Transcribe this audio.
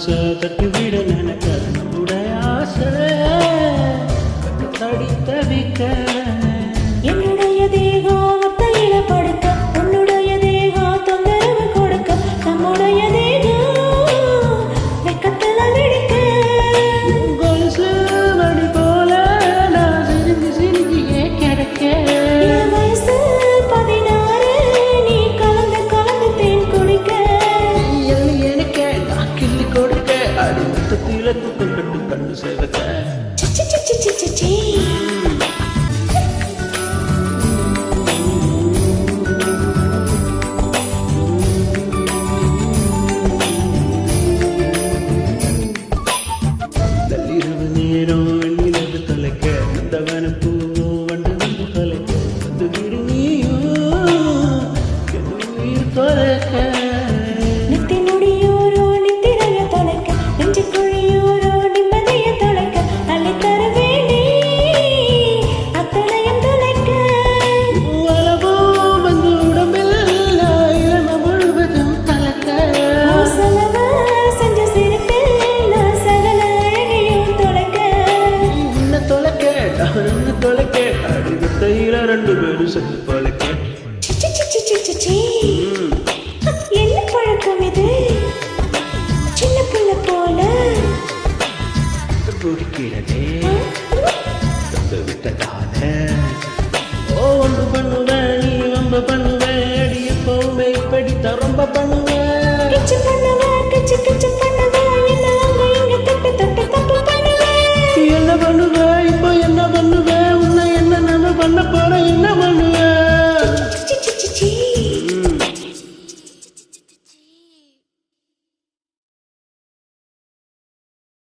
மனசை தட்டி விட நினைக்க நம்முடைய ஆசை தடி தவிக்க என்னுடைய தேகம் ஒத்தையில படுக்க உன்னுடைய தேகம் தொந்தரவு கொடுக்க நம்முடைய தேகம் வெக்கத்துல வெடிக்க கொலுசு வடி போல நான் சிரிஞ்சு சிரிஞ்சியே கிடக்க வயசு 16 நீ கலந்து கலந்து தேன் குடிக்க எனக்கு நான் கிள்ளி கொடுக்க அடி முத்தத்தில தூக்கம் கட்டு கண்டு சேவக்க சிச்சி சிச்சி சிச்சி சி நள்ளிரவு நேரம் வெண்ணிலவு தலைக்க நந்தவன பூவும் வண்டு வந்து தலைக்க வந்து விடு நீயும் என் உயிர் தொலைக்க நித்தி நொடியோரோ நித்திரைய தொலைக்க நெஞ்சு குழியோரோ நிம்மதிய தொலைக்க அள்ளி தர வேண்டி அத்தனையும் தொலைக்க வலவோ வந்து உடம்பெல்லாம் இளம முழுவதும் கலக்க செலவ செஞ்ச சிரிப்பில் நான் சகல அழகையும் தொலைக்க உன்னை தொலைக்க நான் உன்னை தொலைக்க அடிவத்தையில 2 பேரும் செத்து பழைக்க சிச்சி சிச்சி சிச்சி சி என்ன பழக்கம் இது சின்ன பிள்ளை போல பிடிக்கிறதே தந்து விட்டதால ஓ ஒன்று பண்ணுவேன் நீ ரொம்ப பண்ணுவேன் அடி எப்பவுமே இப்படி ரொம்ப பண்ணுவேன்